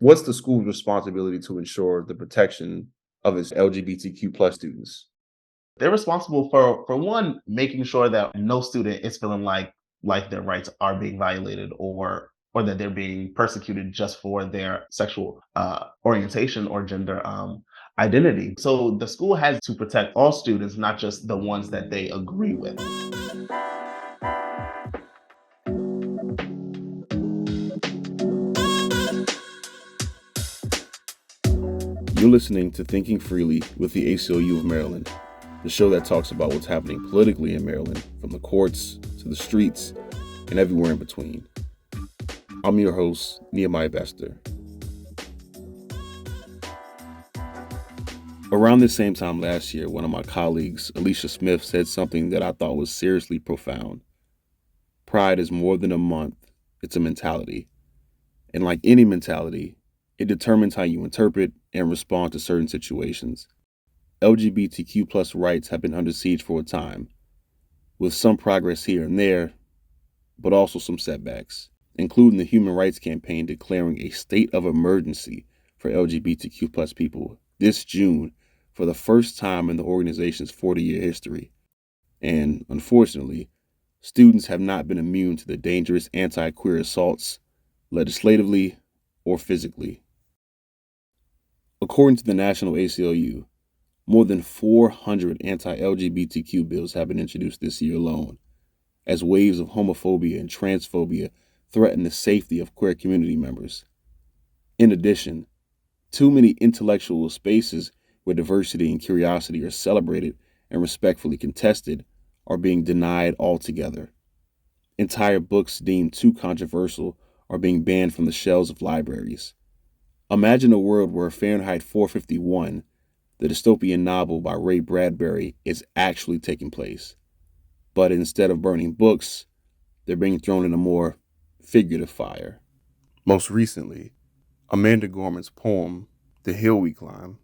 What's the school's responsibility to ensure the protection of its LGBTQ plus students? They're responsible for one, making sure that no student is feeling like their rights are being violated or that they're being persecuted just for their sexual orientation or gender identity. So the school has to protect all students, not just the ones that they agree with. You're listening to Thinking Freely with the ACLU of Maryland, the show that talks about what's happening politically in Maryland, from the courts to the streets and everywhere in between. I'm your host, Nehemiah Bester. Around the same time last year, one of my colleagues, Alicia Smith, said something that I thought was seriously profound. Pride is more than a month, it's a mentality. And like any mentality, it determines how you interpret and respond to certain situations. LGBTQ plus rights have been under siege for a time, with some progress here and there, but also some setbacks, including the Human Rights Campaign declaring a state of emergency for LGBTQ plus people this June for the first time in the organization's 40-year history. And unfortunately, students have not been immune to the dangerous anti-queer assaults, legislatively or physically. According to the National ACLU, more than 400 anti-LGBTQ bills have been introduced this year alone, as waves of homophobia and transphobia threaten the safety of queer community members. In addition, too many intellectual spaces where diversity and curiosity are celebrated and respectfully contested are being denied altogether. Entire books deemed too controversial are being banned from the shelves of libraries. Imagine a world where Fahrenheit 451, the dystopian novel by Ray Bradbury, is actually taking place. But instead of burning books, they're being thrown in a more figurative fire. Most recently, Amanda Gorman's poem, The Hill We Climb,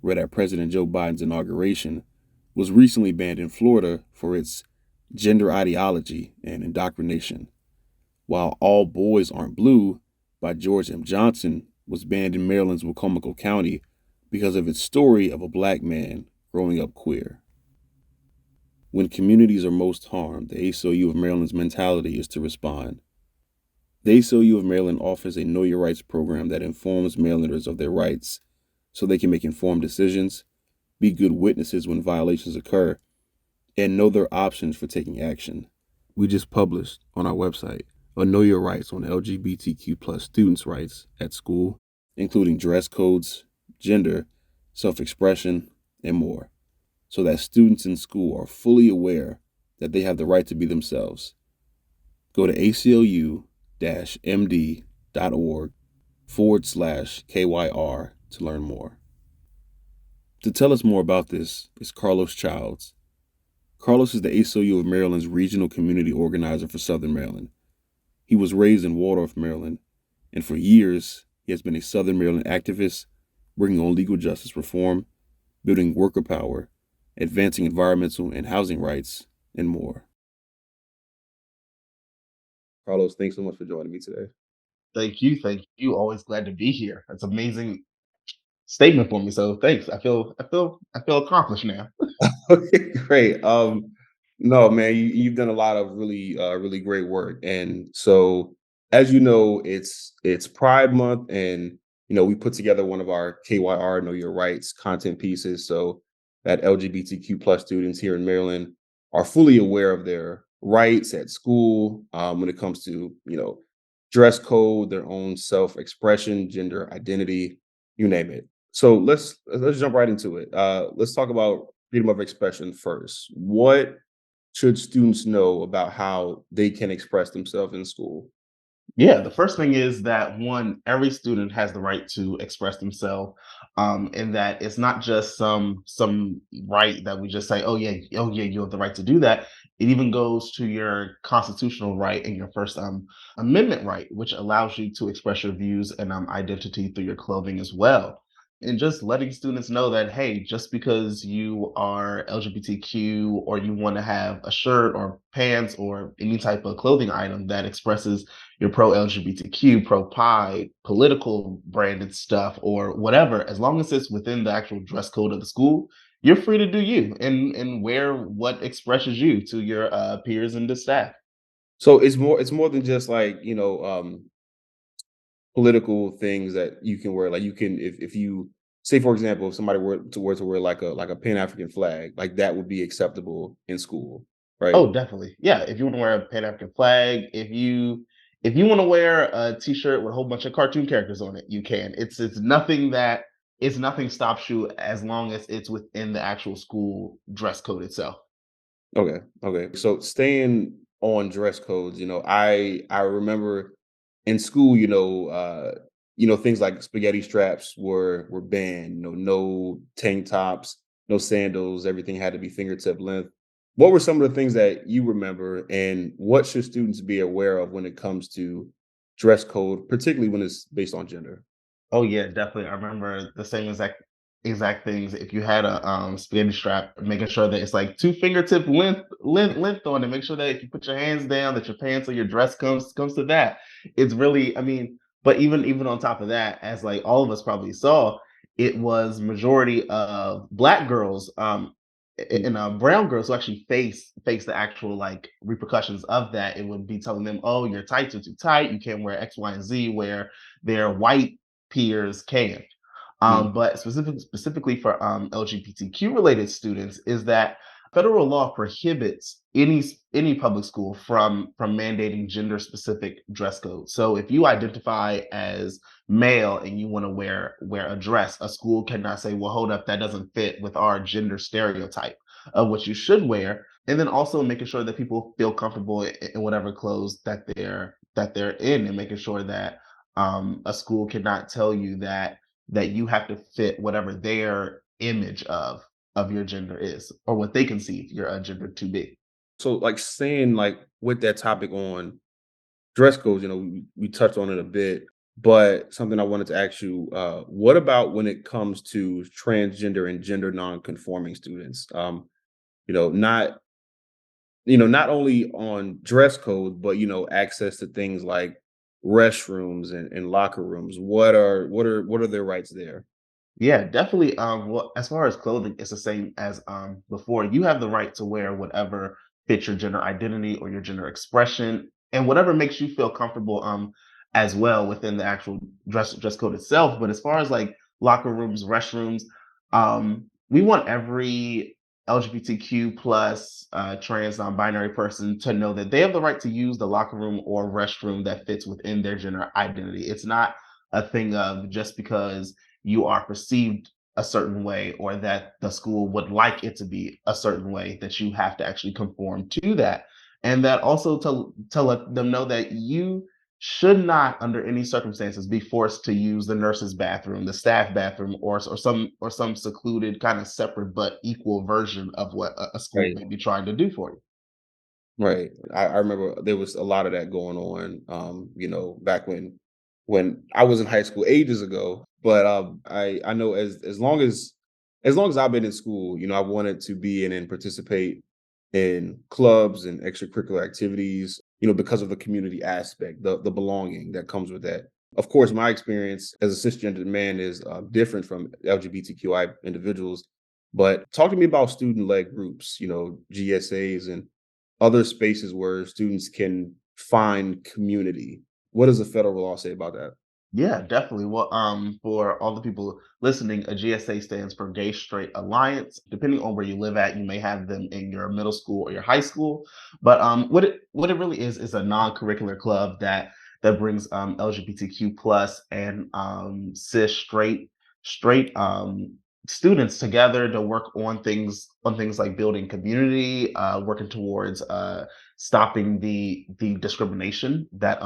read at President Joe Biden's inauguration, was recently banned in Florida for its gender ideology and indoctrination, while All Boys Aren't Blue by George M. Johnson was banned in Maryland's Wicomico County because of its story of a black man growing up queer. When communities are most harmed, the ACLU of Maryland's mentality is to respond. The ACLU of Maryland offers a Know Your Rights program that informs Marylanders of their rights so they can make informed decisions, be good witnesses when violations occur, and know their options for taking action. We just published on our website a Know Your Rights on LGBTQ plus students' rights at school, including dress codes, gender, self-expression, and more, so that students in school are fully aware that they have the right to be themselves. Go to aclu-md.org/KYR to learn more. To tell us more about this is Carlos Childs. Carlos is the ACLU of Maryland's regional community organizer for Southern Maryland. He was raised in Waldorf, Maryland, and for years he has been a Southern Maryland activist, working on legal justice reform, building worker power, advancing environmental and housing rights, and more. Carlos, thanks so much for joining me today. Thank you, thank you. Always glad to be here. That's amazing statement for me. So thanks. I feel accomplished now. Okay, great. No, man, you've done a lot of really great work, and so as you know, it's Pride Month, and we put together one of our KYR Know Your Rights content pieces, so that LGBTQ plus students here in Maryland are fully aware of their rights at school when it comes to dress code, their own self expression, gender identity, you name it. So let's jump right into it. Let's talk about freedom of expression first. What should students know about how they can express themselves in school? Yeah, the first thing is that one, every student has the right to express themselves, and that it's not just some right that we just say, oh yeah, you have the right to do that. It even goes to your constitutional right and your First Amendment right, which allows you to express your views and identity through your clothing as well. and just letting students know that, hey, just because you are LGBTQ or you want to have a shirt or pants or any type of clothing item that expresses you're pro LGBTQ, pro Pride, political branded stuff, or whatever, as long as it's within the actual dress code of the school, you're free to do you and wear what expresses you to your peers and the staff. So it's more than just like, political things that you can wear. Like you can if you say for example, if somebody were to wear like a Pan African flag, like that would be acceptable in school, right? Oh, definitely. Yeah, if you wanna wear a Pan African flag, if you wanna wear a T-shirt with a whole bunch of cartoon characters on it, you can. It's nothing stops you as long as it's within the actual school dress code itself. Okay. Okay. So staying on dress codes, I remember in school, things like spaghetti straps were banned. No tank tops, no sandals. Everything had to be fingertip length. What were some of the things that you remember, and what should students be aware of when it comes to dress code, particularly when it's based on gender? Oh yeah, definitely. I remember the same exact things. If you had a spaghetti strap, making sure that it's like two fingertip length on it. Make sure that if you put your hands down, that your pants or your dress comes to that. It's really, I mean, but even on top of that, as like all of us probably saw, it was majority of black girls Mm. and brown girls who actually face the actual like repercussions of that. It would be telling them, oh, your tights are too tight, you can't wear X, Y, and Z, where their white peers can. Mm. But specifically for LGBTQ related students, is that federal law prohibits any public school from mandating gender specific dress codes. So if you identify as male and you want to wear a dress, a school cannot say, "Well, hold up, that doesn't fit with our gender stereotype of what you should wear." And then also making sure that people feel comfortable in whatever clothes that they're in, and making sure that a school cannot tell you that you have to fit whatever their image of your gender is, or what they conceive your gender to be. So, like staying like with that topic on dress codes, we touched on it a bit, but something I wanted to ask you, what about when it comes to transgender and gender non-conforming students? Not, not only on dress code, but access to things like restrooms and locker rooms. What are their rights there? Yeah, definitely. Well, as far as clothing, it's the same as before. You have the right to wear whatever fits your gender identity or your gender expression, and whatever makes you feel comfortable. As well within the actual dress code itself. But as far as like locker rooms, restrooms, we want every LGBTQ plus trans non-binary person to know that they have the right to use the locker room or restroom that fits within their gender identity. It's not a thing of just because you are perceived a certain way or that the school would like it to be a certain way that you have to actually conform to that. And that also to let them know that you should not under any circumstances be forced to use the nurse's bathroom, the staff bathroom, or some secluded kind of separate but equal version of what a school Right. may be trying to do for you. Right. I remember there was a lot of that going on, back when I was in high school ages ago. But I know as long as I've been in school, I wanted to be in and participate in clubs and extracurricular activities, because of the community aspect, the belonging that comes with that. Of course, my experience as a cisgendered man is different from LGBTQI individuals. But talk to me about student-led groups, GSAs and other spaces where students can find community. What does the federal law say about that? Yeah, definitely. Well, for all the people listening, a GSA stands for Gay Straight Alliance. Depending on where you live at, you may have them in your middle school or your high school. But what it really is a non-curricular club that brings LGBTQ plus and cis straight students together to work on things like building community, working towards stopping the discrimination that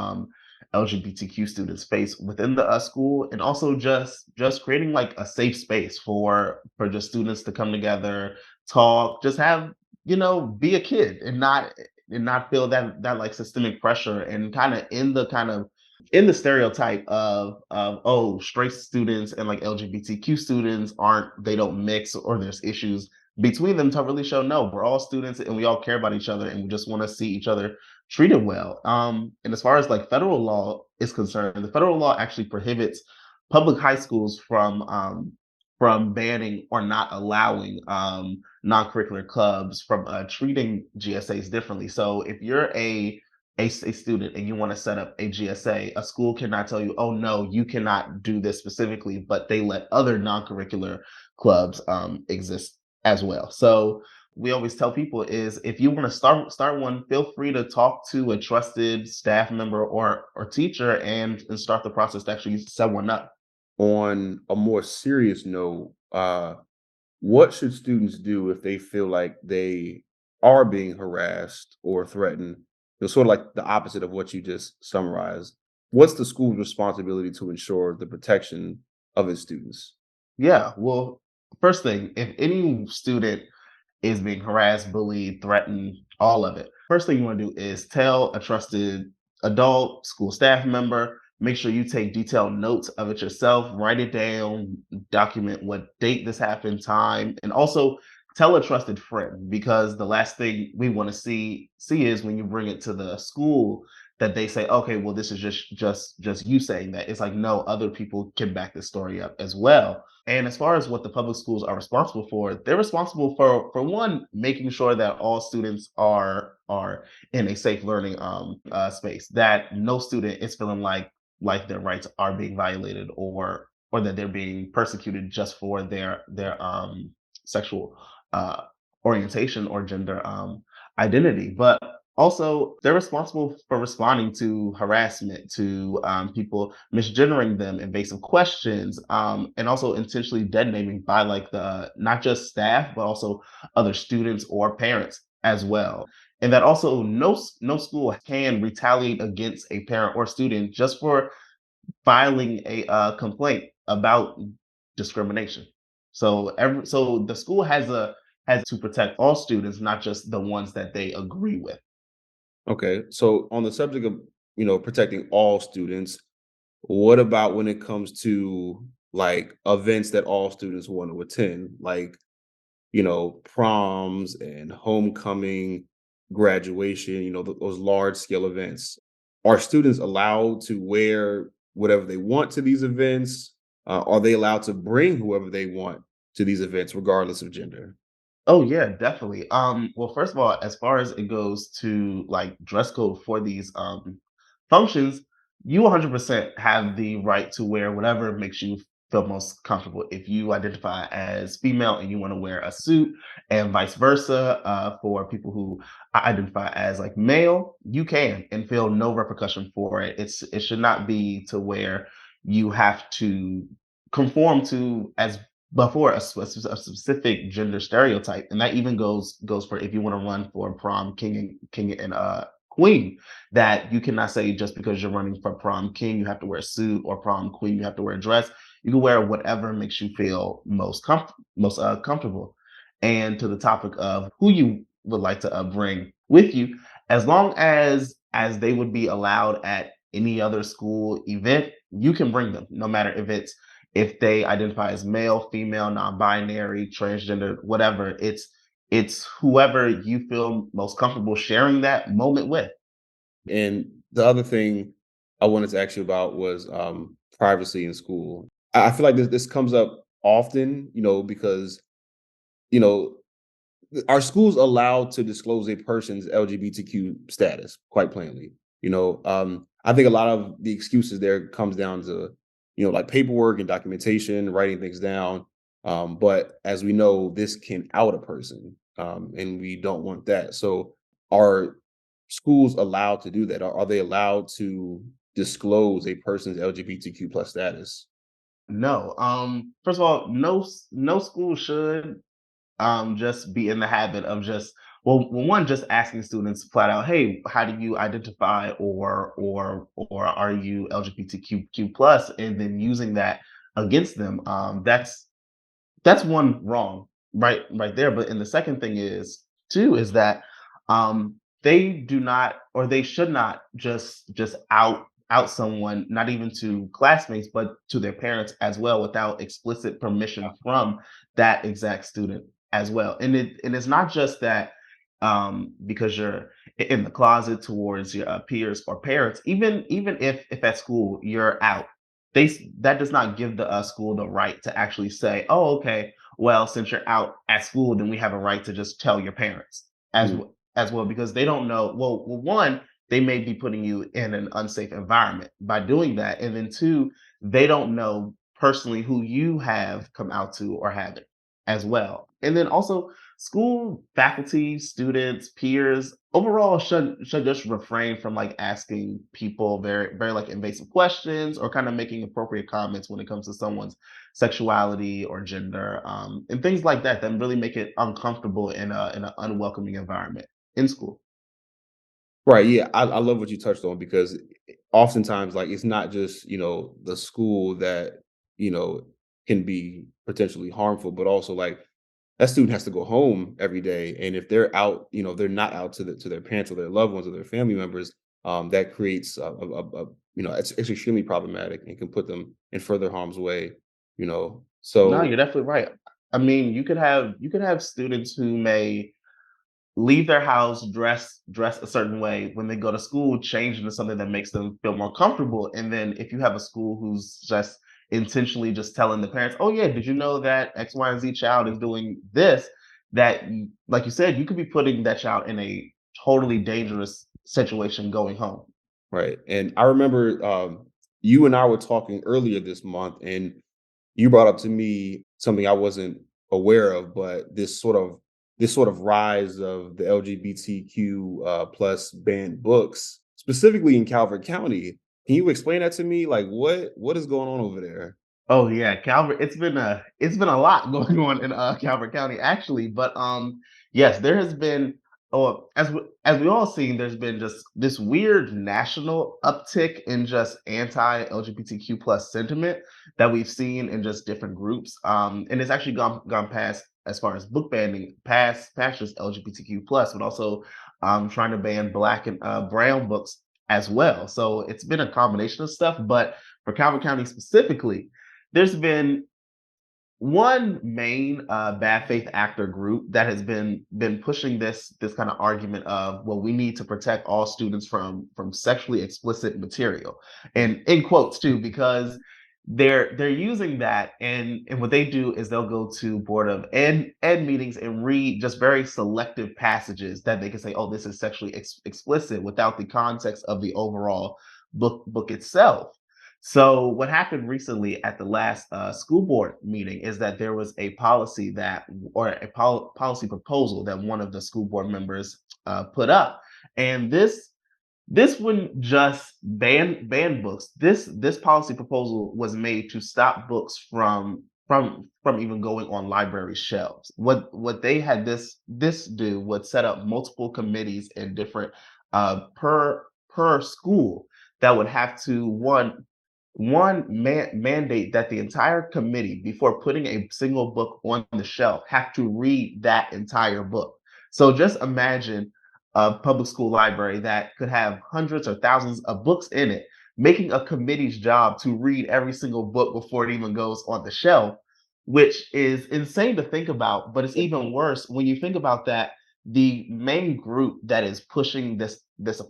LGBTQ students face within the school, and also just creating like a safe space for just students to come together, talk, just have be a kid and not feel that like systemic pressure, and kind of in the kind of in the stereotype of oh, straight students and like LGBTQ students aren't, they don't mix, or there's issues between them, to really show no, we're all students and we all care about each other and we just want to see each other treated well. And as far as like federal law is concerned, the federal law actually prohibits public high schools from banning or not allowing non-curricular clubs from treating GSAs differently. So if you're a student and you want to set up a GSA, a school cannot tell you, oh no, you cannot do this specifically, but they let other non-curricular clubs exist as well. So we always tell people is if you want to start one, feel free to talk to a trusted staff member or teacher and start the process to actually set one up. On a more serious note, what should students do if they feel like they are being harassed or threatened? Sort of like the opposite of what you just summarized. What's the school's responsibility to ensure the protection of its students? Yeah, well, first thing, if any student is being harassed, bullied, threatened, all of it. First thing you want to do is tell a trusted adult, school staff member. Make sure you take detailed notes of it yourself, write it down, document what date this happened, time, and also tell a trusted friend, because the last thing we want to see is when you bring it to the school that they say, okay, well, this is just you saying that. It's like, no, other people can back this story up as well. And as far as what the public schools are responsible for, they're responsible for one, making sure that all students are in a safe learning space, that no student is feeling like their rights are being violated, or that they're being persecuted just for their sexual uh orientation or gender identity. But also, they're responsible for responding to harassment, to people misgendering them, invasive questions, and also intentionally dead naming by like the not just staff but also other students or parents as well. And that also no school can retaliate against a parent or student just for filing a complaint about discrimination. So the school has to protect all students, not just the ones that they agree with. Okay, so on the subject of protecting all students, what about when it comes to like events that all students want to attend, like proms and homecoming, graduation, those large scale events? Are students allowed to wear whatever they want to these events? Are they allowed to bring whoever they want to these events, regardless of gender? Oh yeah, definitely. Well, first of all, as far as it goes to like dress code for these functions, you 100% have the right to wear whatever makes you feel most comfortable. If you identify as female and you want to wear a suit, and vice versa, for people who identify as like male, you can and feel no repercussion for it. It should not be to where you have to conform to as before a specific gender stereotype, and that even goes for if you want to run for prom king and queen, that you cannot say just because you're running for prom king you have to wear a suit, or prom queen you have to wear a dress. You can wear whatever makes you feel most comfortable. And to the topic of who you would like to bring with you, as long as they would be allowed at any other school event, you can bring them, no matter if they identify as male, female, non-binary, transgender, whatever. It's whoever you feel most comfortable sharing that moment with. And the other thing I wanted to ask you about was privacy in school. I feel like this comes up often, because you know are schools allowed to disclose a person's LGBTQ status? Quite plainly, I think a lot of the excuses there comes down to like paperwork and documentation, writing things down. But as we know, this can out a person, and we don't want that. So, are schools allowed to do that? Are they allowed to disclose a person's LGBTQ plus status? No. First of all, no school should just be in the habit of just, well, one, just asking students flat out, hey, how do you identify, or are you LGBTQ plus, and then using that against them. That's one wrong, right there. But and the second thing is too is that they do not, or they should not just out out someone, not even to classmates, but to their parents as well, without explicit permission from that exact student as well. And it's not just that because you're in the closet towards your peers or parents. Even if at school you're out, that does not give the school the right to actually say, "Oh, okay, well, since you're out at school, then we have a right to just tell your parents Mm. as well," because they don't know. Well, one, they may be putting you in an unsafe environment by doing that, and then two, they don't know personally who you have come out to or haven't as well. And then also, school faculty, students, peers overall should just refrain from like asking people very like invasive questions or kind of making appropriate comments when it comes to someone's sexuality or gender, and things like that that really make it uncomfortable in an unwelcoming environment in school. Right. Yeah. I love what you touched on because oftentimes, like, it's not just, the school that, you know, can be potentially harmful, but also like that student has to go home every day. And if they're out, they're not out to their parents or their loved ones or their family members, that creates it's extremely problematic and can put them in further harm's way, you know. No, So you're definitely right. I mean, you could have students who may leave their house dress a certain way when they go to school, change into something that makes them feel more comfortable. And then if you have a school who's just intentionally just telling the parents, "Oh yeah, did you know that X, Y, and Z child is doing this?" Like you said, you could be putting that child in a totally dangerous situation going home. right. And I remember you and I were talking earlier this month, and you brought up to me something I wasn't aware of, but this sort of rise of the LGBTQ plus banned books, specifically in Calvert County. Can you explain that to me? Like what is going on over there? Oh yeah, Calvert. It's been a lot going on in Calvert County actually, but yes, there has been. Oh, as we all seen, there's been just this weird national uptick in just anti LGBTQ plus sentiment that we've seen in just different groups. And it's actually gone past as far as book banning, past just LGBTQ plus, but also trying to ban Black and brown books as well. So it's been a combination of stuff, but for Calvert County specifically, there's been one main bad faith actor group that has been pushing this kind of argument of, well, we need to protect all students from sexually explicit material, and in quotes too, because they're using that, and what they do is they'll go to board of ed meetings and read just very selective passages that they can say, oh, this is sexually explicit, without the context of the overall book itself. So what happened recently at the last school board meeting is that there was a policy or a policy proposal that one of the school board members put up, and this wouldn't just ban books. This policy proposal was made to stop books from even going on library shelves. What they had this do was set up multiple committees in different per school that would have to mandate that the entire committee, before putting a single book on the shelf, have to read that entire book. So just imagine a public school library that could have hundreds or thousands of books in it, making a committee's job to read every single book before it even goes on the shelf, which is insane to think about. But it's even worse when you think about that. The main group that is pushing this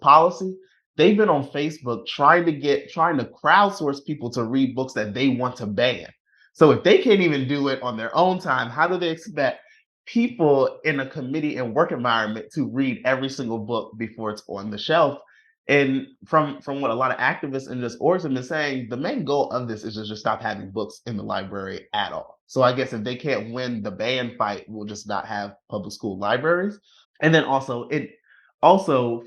policy, they've been on Facebook trying to crowdsource people to read books that they want to ban. So if they can't even do it on their own time, how do they expect people in a committee and work environment to read every single book before it's on the shelf? And from what a lot of activists in this orgs have been saying, the main goal of this is to just stop having books in the library at all. So I guess if they can't win the ban fight, we'll just not have public school libraries. And then also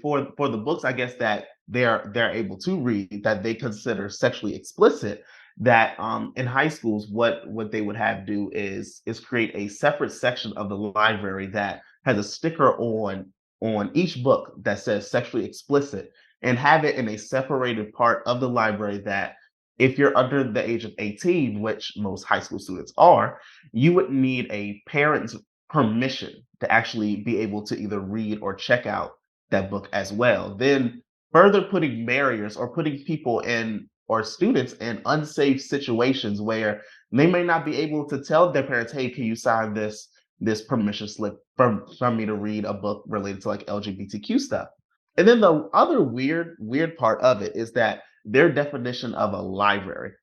for the books, I guess, that they're able to read that they consider sexually explicit, that in high schools, what they would have do is create a separate section of the library that has a sticker on each book that says sexually explicit, and have it in a separated part of the library that if you're under the age of 18, which most high school students are, you would need a parent's permission to actually be able to either read or check out that book as well. Then further putting barriers or putting people in or students in unsafe situations where they may not be able to tell their parents, "Hey, can you sign this permission slip from me to read a book related to like LGBTQ stuff?" And then the other weird part of it is that their definition of a library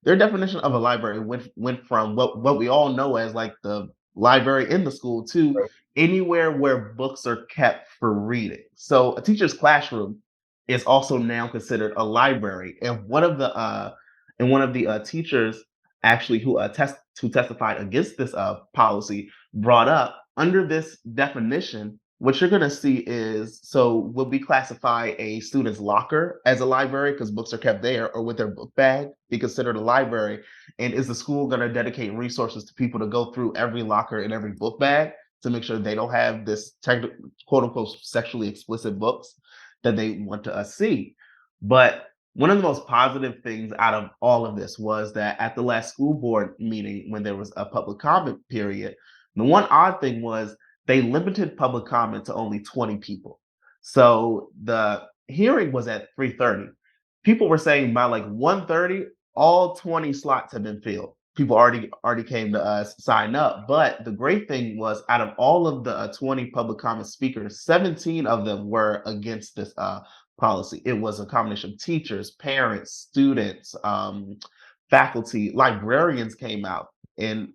went from what we all know as like the library in the school to anywhere where books are kept for reading. So a teacher's classroom is also now considered a library. And one of the teachers actually who testified against this policy brought up under this definition. What you're going to see is, so would we classify a student's locker as a library because books are kept there, or would their book bag be considered a library? And is the school going to dedicate resources to people to go through every locker and every book bag to make sure they don't have this quote unquote sexually explicit books that they want to see? But one of the most positive things out of all of this was that at the last school board meeting, when there was a public comment period, the one odd thing was they limited public comment to only 20 people. So the hearing was at 3:30. People were saying by like 1:30, all 20 slots had been filled. People already came to us sign up. But the great thing was, out of all of the 20 public comment speakers, 17 of them were against this policy. It was a combination of teachers, parents, students, faculty, librarians came out and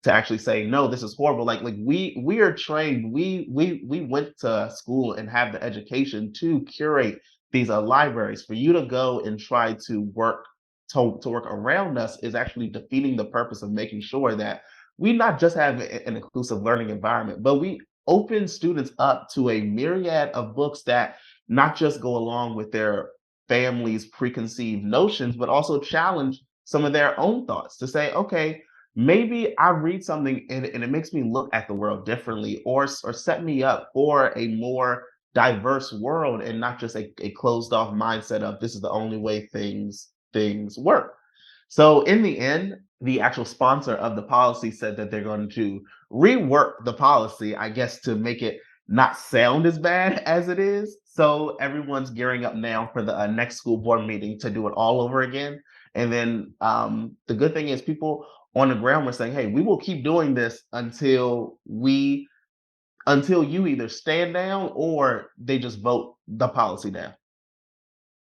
to actually say no, this is horrible. Like we are trained. We went to school and have the education to curate these libraries. For you to go and try to to work around us is actually defeating the purpose of making sure that we not just have an inclusive learning environment, but we open students up to a myriad of books that not just go along with their families' preconceived notions, but also challenge some of their own thoughts to say, okay, maybe I read something and it makes me look at the world differently, or set me up for a more diverse world and not just a closed off mindset of this is the only way things work. So in the end, the actual sponsor of the policy said that they're going to rework the policy, I guess, to make it not sound as bad as it is. So everyone's gearing up now for the next school board meeting to do it all over again. And then the good thing is, people on the ground were saying, "Hey, we will keep doing this until you either stand down or they just vote the policy down."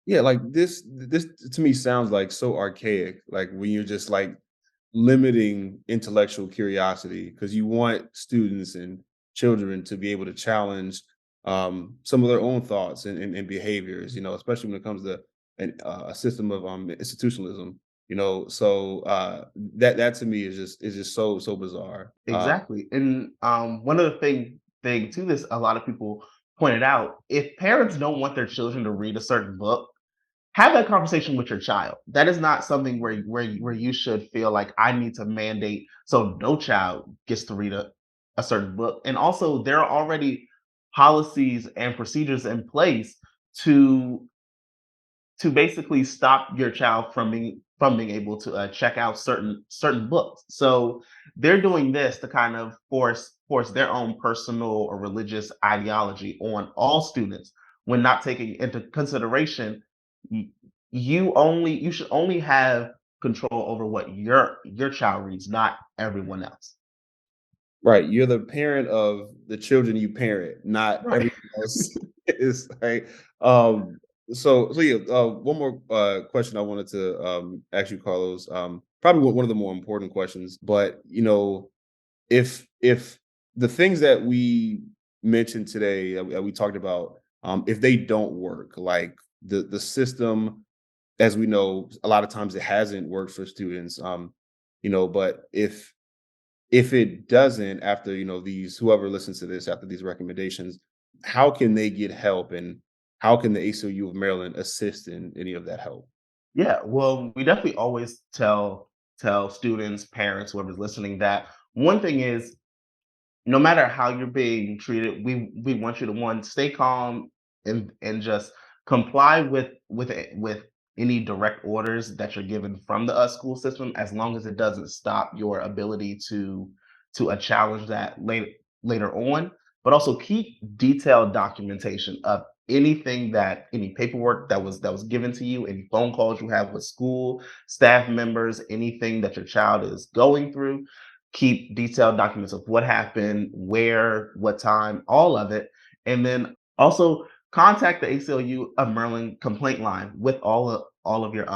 Yeah, like this to me sounds like so archaic. Like when you're just like limiting intellectual curiosity because you want students and children to be able to challenge some of their own thoughts and behaviors. Especially when it comes to a system of institutionalism. So that to me is just so bizarre. Exactly. And one of the thing to this, a lot of people pointed out, if parents don't want their children to read a certain book, have that conversation with your child. That is not something where you should feel like I need to mandate so no child gets to read a certain book. And also, there are already policies and procedures in place to basically stop your child from being able to check out certain books. So they're doing this to kind of force their own personal or religious ideology on all students, when not taking into consideration, y- you should only have control over what your child reads, not everyone else. Right, you're the parent of the children you parent, not Right. everyone else is like, um, so yeah, one more, question I wanted to, ask you, Carlos, probably one of the more important questions, but, if the things that we mentioned today, that we talked about, if they don't work, like the system, as we know, a lot of times it hasn't worked for students, but if it doesn't, after these, whoever listens to this after these recommendations, how can they get help, and how can the ACLU of Maryland assist in any of that help? Yeah, well, we definitely always tell students, parents, whoever's listening, that one thing is, no matter how you're being treated, we want you to, one, stay calm and just comply with any direct orders that you're given from the school system, as long as it doesn't stop your ability to challenge that later on. But also keep detailed documentation of any paperwork that was given to you, any phone calls you have with school, staff members, anything that your child is going through, keep detailed documents of what happened, where, what time, all of it. And then also contact the ACLU of Maryland complaint line with all of your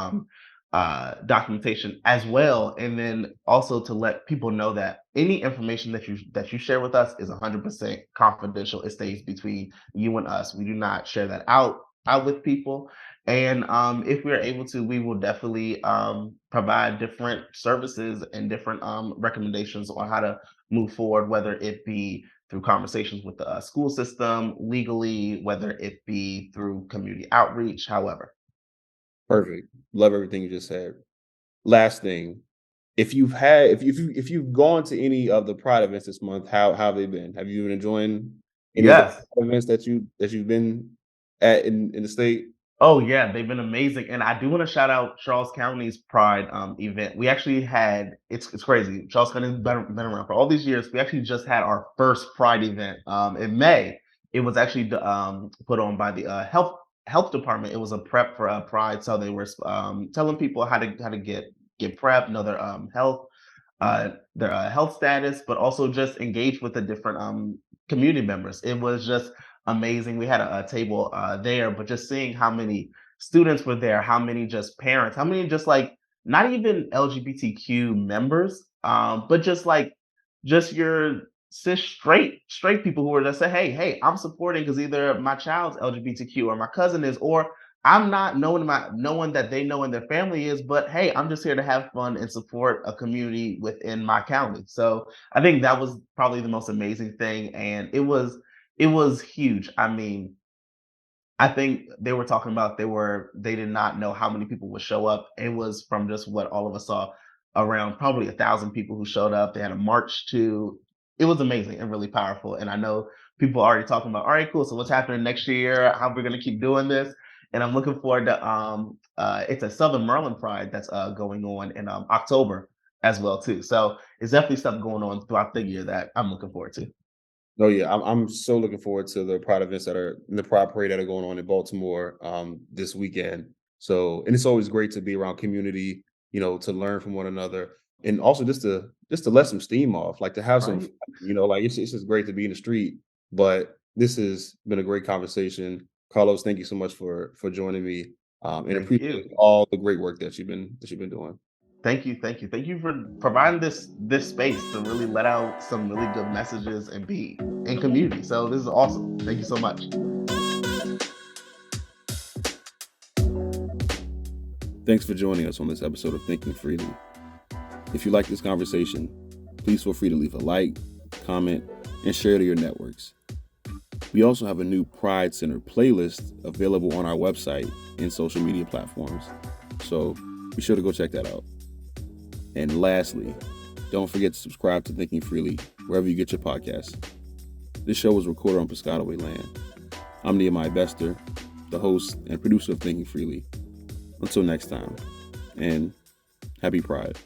documentation as well. And then also to let people know that any information that you share with us is 100% confidential. It stays between you and us. We do not share that out with people. And if we are able to, we will definitely provide different services and different recommendations on how to move forward, whether it be through conversations with the school system, legally, whether it be through community outreach, however. Perfect. Love everything you just said. Last thing, if you've gone to any of the Pride events this month, how have they been? Have you been enjoying any of the Yes. events that you've been at in the state? Oh yeah, they've been amazing, and I do want to shout out Charles County's Pride event. We actually had it's crazy. Charles County's been around for all these years. We actually just had our first Pride event in May. It was actually put on by the health department. It was a prep for Pride, so they were telling people how to get prep, know their health status, but also just engage with the different community members. It was just amazing. We had a table there, but just seeing how many students were there, how many just parents, how many just like not even LGBTQ members, but just like just your cis straight people who were just say, hey, I'm supporting because either my child's LGBTQ or my cousin is, or I'm not knowing that they know and their family is, but hey, I'm just here to have fun and support a community within my county. So I think that was probably the most amazing thing, and it was huge. I mean, I think they were talking about they did not know how many people would show up. It was from just what all of us saw, around probably 1,000 people who showed up. They had a march too. It was amazing and really powerful. And I know people are already talking about, all right, cool. So what's happening next year? How we're gonna keep doing this? And I'm looking forward to it's a Southern Maryland Pride that's going on in October as well too. So it's definitely stuff going on throughout the year that I'm looking forward to. No, yeah, I'm so looking forward to the Pride events that are the Pride parade that are going on in Baltimore this weekend. So, and it's always great to be around community, to learn from one another, and also just to let some steam off, like to have some fun, Right. like it's just great to be in the street. But this has been a great conversation, Carlos. Thank you so much for joining me, and Thank appreciate you. all the great work that you've been doing. Thank you for providing this space to really let out some really good messages and be in community. So this is awesome. Thank you so much. Thanks for joining us on this episode of Thinking Freely. If you like this conversation, please feel free to leave a like, comment, and share to your networks. We also have a new Pride Center playlist available on our website and social media platforms, so be sure to go check that out. And lastly, don't forget to subscribe to Thinking Freely wherever you get your podcasts. This show was recorded on Piscataway land. I'm Nehemiah Bester, the host and producer of Thinking Freely. Until next time, and happy Pride.